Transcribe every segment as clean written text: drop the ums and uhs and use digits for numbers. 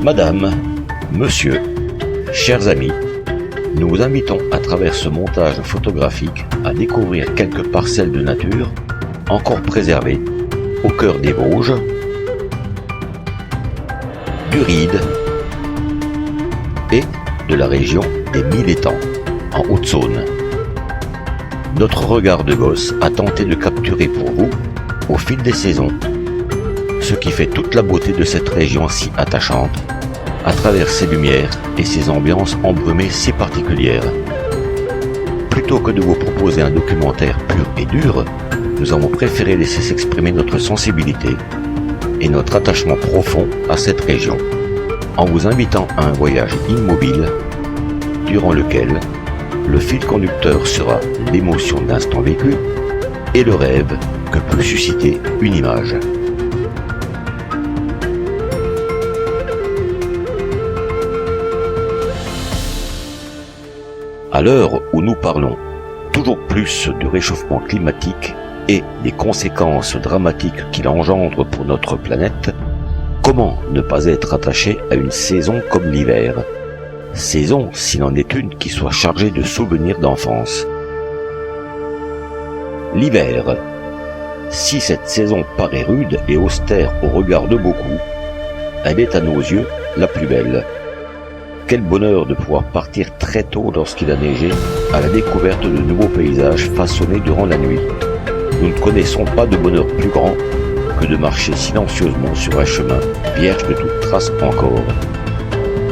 Madame, Monsieur, chers amis, nous vous invitons à travers ce montage photographique à découvrir quelques parcelles de nature encore préservées au cœur des Vosges, du Ride et de la région des Mille Étangs, en Haute-Saône. Notre regard de gosse a tenté de capturer pour vous, au fil des saisons, ce qui fait toute la beauté de cette région si attachante, à travers ses lumières et ses ambiances embrumées si particulières. Plutôt que de vous proposer un documentaire pur et dur, nous avons préféré laisser s'exprimer notre sensibilité et notre attachement profond à cette région, en vous invitant à un voyage immobile, durant lequel le fil conducteur sera l'émotion d'instant vécu et le rêve que peut susciter une image. À l'heure où nous parlons toujours plus du réchauffement climatique et des conséquences dramatiques qu'il engendre pour notre planète, comment ne pas être attaché à une saison comme l'hiver? Saison, s'il en est une qui soit chargée de souvenirs d'enfance. L'hiver. Si cette saison paraît rude et austère au regard de beaucoup, elle est à nos yeux la plus belle. Quel bonheur de pouvoir partir très tôt lorsqu'il a neigé à la découverte de nouveaux paysages façonnés durant la nuit. Nous ne connaissons pas de bonheur plus grand que de marcher silencieusement sur un chemin vierge de toute trace encore.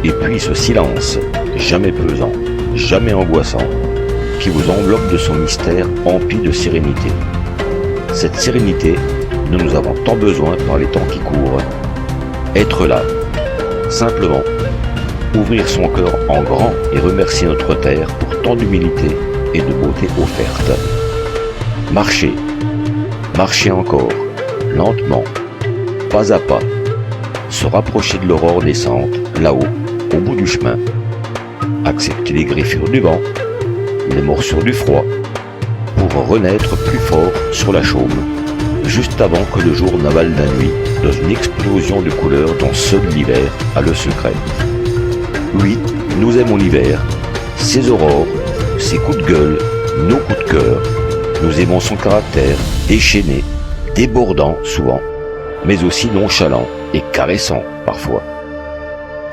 Et puis ce silence, jamais pesant, jamais angoissant, qui vous enveloppe de son mystère empli de sérénité. Cette sérénité dont nous avons tant besoin par les temps qui courent. Être là, simplement, ouvrir son cœur en grand et remercier notre terre pour tant d'humilité et de beauté offerte. Marcher, marcher encore, lentement, pas à pas, se rapprocher de l'aurore naissante, là-haut, au bout du chemin, accepter les griffures du vent, les morsures du froid, pour renaître plus fort sur la chaume, juste avant que le jour n'avale la nuit dans une explosion de couleurs dont seul l'hiver a le secret. Oui, nous aimons l'hiver, ses aurores, ses coups de gueule, nos coups de cœur. Nous aimons son caractère déchaîné, débordant souvent, mais aussi nonchalant et caressant parfois.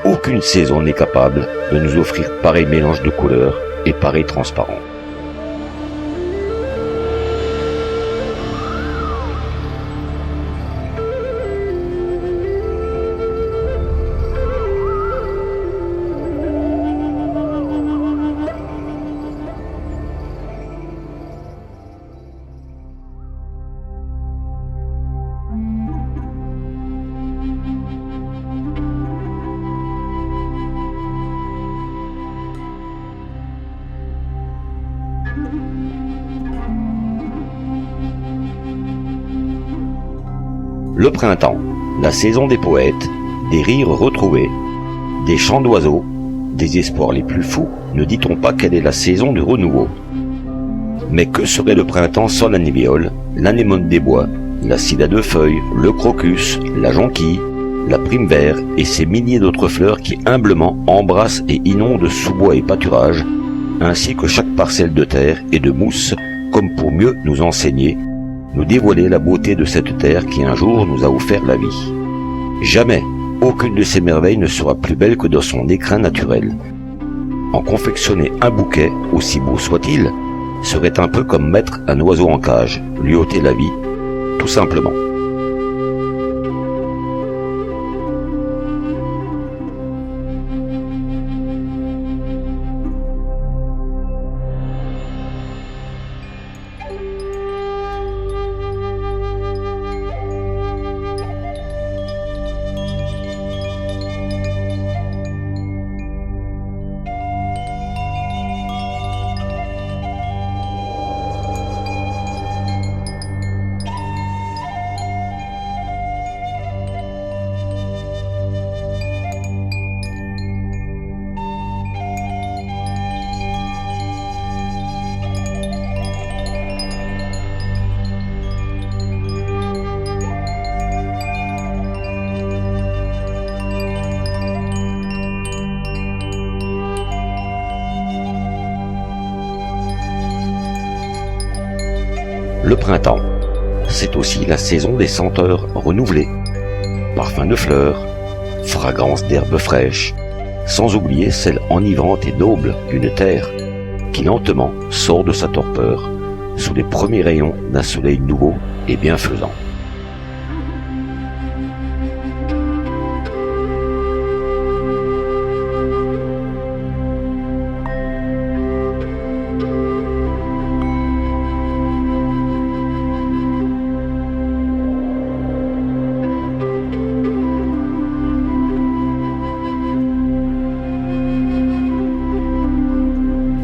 Aucune saison n'est capable de nous offrir pareil mélange de couleurs et pareille transparence. Le printemps, la saison des poètes, des rires retrouvés, des chants d'oiseaux, des espoirs les plus fous, ne dit-on pas qu'elle est la saison du renouveau? Mais que serait le printemps sans la niviole, l'anémone des bois, la scille à deux feuilles, le crocus, la jonquille, la prime vert et ces milliers d'autres fleurs qui humblement embrassent et inondent sous-bois et pâturages, ainsi que chaque parcelle de terre et de mousse, comme pour mieux nous enseigner, nous dévoiler la beauté de cette terre qui un jour nous a offert la vie. Jamais aucune de ces merveilles ne sera plus belle que dans son écrin naturel. En confectionner un bouquet, aussi beau soit-il, serait un peu comme mettre un oiseau en cage, lui ôter la vie, tout simplement. Le printemps, c'est aussi la saison des senteurs renouvelées. Parfums de fleurs, fragrance d'herbes fraîches, sans oublier celle enivrante et noble d'une terre qui lentement sort de sa torpeur sous les premiers rayons d'un soleil nouveau et bienfaisant.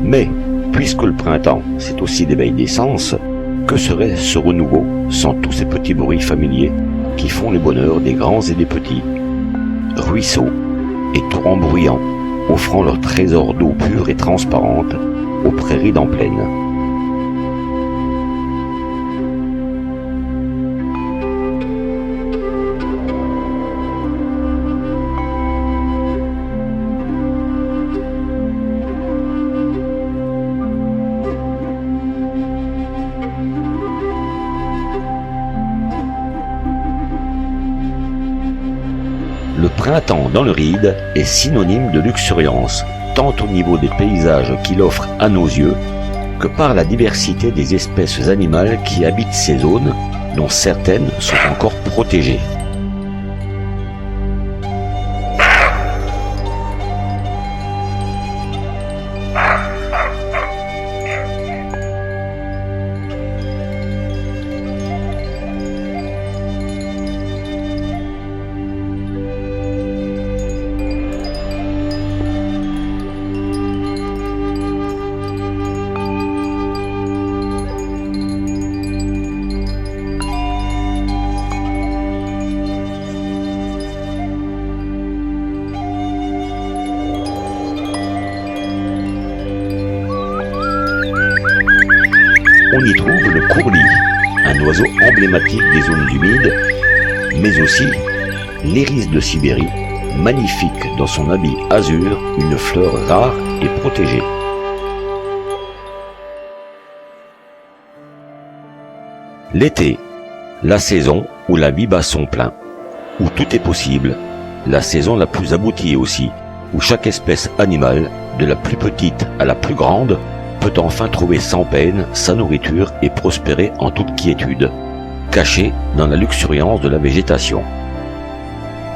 Mais, puisque le printemps, c'est aussi l'éveil des sens, que serait ce renouveau sans tous ces petits bruits familiers qui font le bonheur des grands et des petits? Ruisseaux et torrents bruyants, offrant leur trésor d'eau pure et transparente aux prairies d'en plaine. Le printemps dans le Ride est synonyme de luxuriance, tant au niveau des paysages qu'il offre à nos yeux, que par la diversité des espèces animales qui habitent ces zones, dont certaines sont encore protégées. On y trouve le courlis, un oiseau emblématique des zones humides, mais aussi l'iris de Sibérie, magnifique dans son habit azur, une fleur rare et protégée. L'été, la saison où la vie bat son plein, où tout est possible, la saison la plus aboutie aussi, où chaque espèce animale, de la plus petite à la plus grande, peut enfin trouver sans peine sa nourriture et prospérer en toute quiétude, cachée dans la luxuriance de la végétation.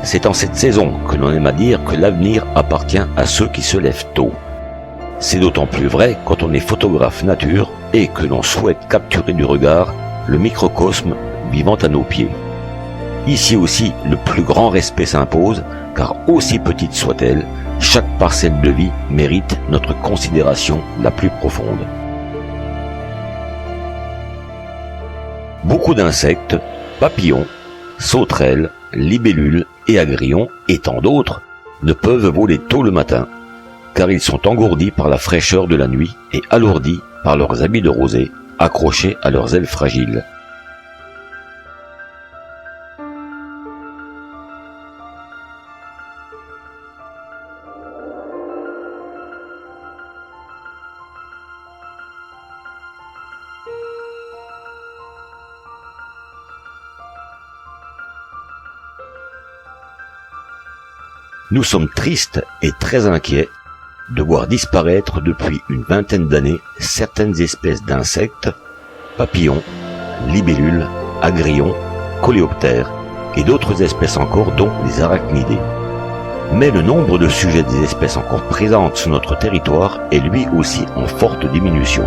C'est en cette saison que l'on aime à dire que l'avenir appartient à ceux qui se lèvent tôt. C'est d'autant plus vrai quand on est photographe nature et que l'on souhaite capturer du regard le microcosme vivant à nos pieds. Ici aussi, le plus grand respect s'impose, car aussi petite soit-elle, chaque parcelle de vie mérite notre considération la plus profonde. Beaucoup d'insectes, papillons, sauterelles, libellules et agrillons, et tant d'autres, ne peuvent voler tôt le matin, car ils sont engourdis par la fraîcheur de la nuit et alourdis par leurs habits de rosée, accrochés à leurs ailes fragiles. Nous sommes tristes et très inquiets de voir disparaître depuis une vingtaine d'années certaines espèces d'insectes, papillons, libellules, agrillons, coléoptères et d'autres espèces encore dont les arachnidés. Mais le nombre de sujets des espèces encore présentes sur notre territoire est lui aussi en forte diminution.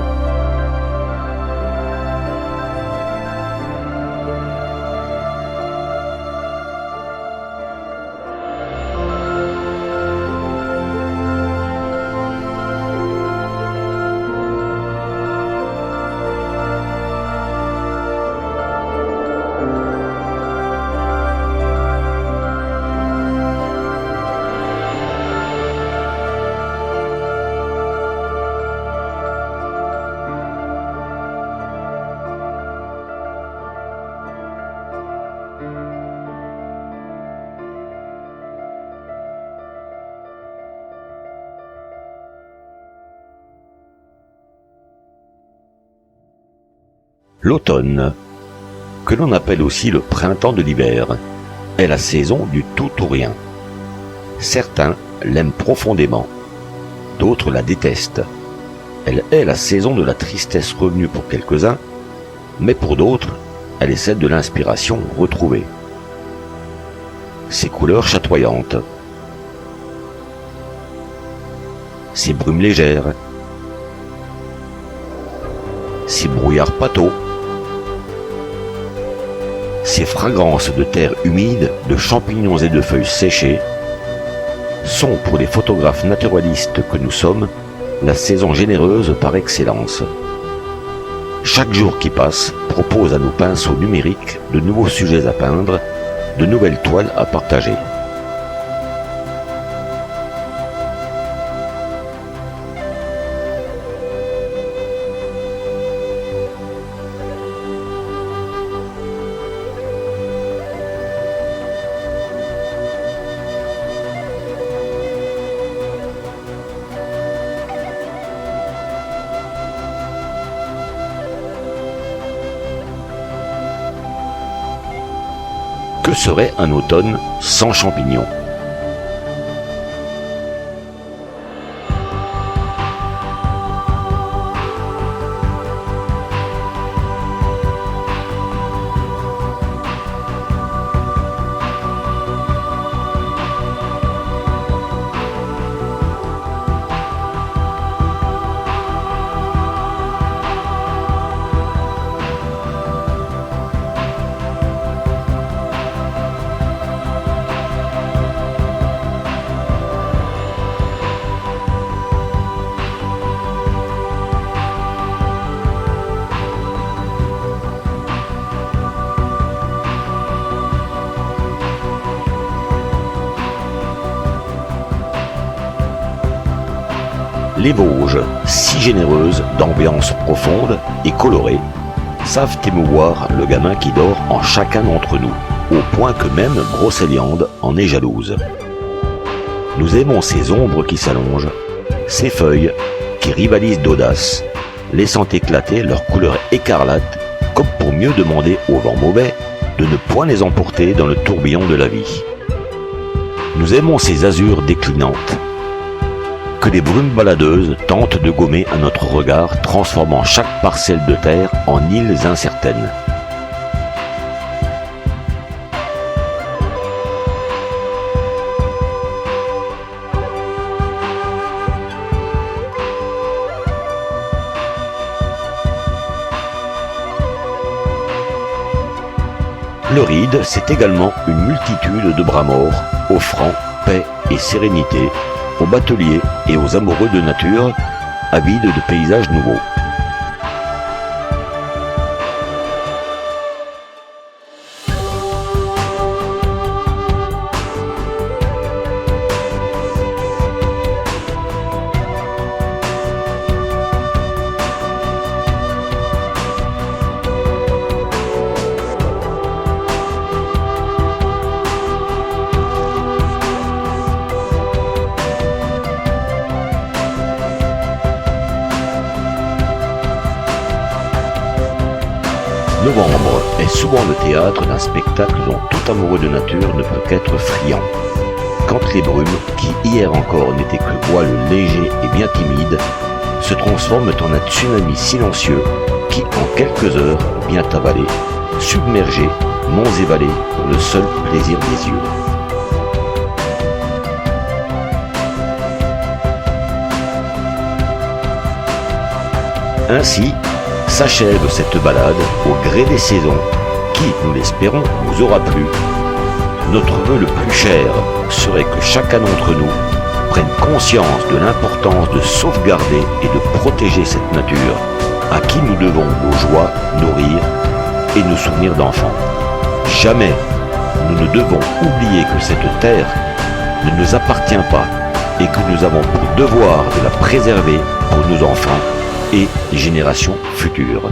L'automne, que l'on appelle aussi le printemps de l'hiver, est la saison du tout ou rien. Certains l'aiment profondément, d'autres la détestent. Elle est la saison de la tristesse revenue pour quelques-uns, mais pour d'autres, elle est celle de l'inspiration retrouvée. Ses couleurs chatoyantes, ses brumes légères, ses brouillards pâteaux, ses fragrances de terre humide, de champignons et de feuilles séchées, sont pour les photographes naturalistes que nous sommes la saison généreuse par excellence. Chaque jour qui passe propose à nos pinceaux numériques de nouveaux sujets à peindre, de nouvelles toiles à partager. Que serait un automne sans champignons ? Les Vosges, si généreuses d'ambiance profonde et colorée, savent émouvoir le gamin qui dort en chacun d'entre nous, au point que même Brocéliande en est jalouse. Nous aimons ces ombres qui s'allongent, ces feuilles qui rivalisent d'audace, laissant éclater leur couleur écarlate, comme pour mieux demander au vent mauvais de ne point les emporter dans le tourbillon de la vie. Nous aimons ces azurs déclinantes, que les brumes baladeuses tentent de gommer à notre regard, transformant chaque parcelle de terre en îles incertaines. Le Ride, c'est également une multitude de bras morts, offrant paix et sérénité aux bateliers et aux amoureux de nature, avides de paysages nouveaux. Novembre est souvent le théâtre d'un spectacle dont tout amoureux de nature ne peut qu'être friand. Quand les brumes, qui hier encore n'étaient que voiles légers et bien timides, se transforment en un tsunami silencieux qui, en quelques heures, vient avaler, submerger, monts et vallées pour le seul plaisir des yeux. Ainsi s'achève cette balade au gré des saisons qui, nous l'espérons, vous aura plu. Notre vœu le plus cher serait que chacun d'entre nous prenne conscience de l'importance de sauvegarder et de protéger cette nature à qui nous devons nos joies, nos rires et nos souvenirs d'enfants. Jamais nous ne devons oublier que cette terre ne nous appartient pas et que nous avons pour devoir de la préserver pour nos enfants et les générations futures.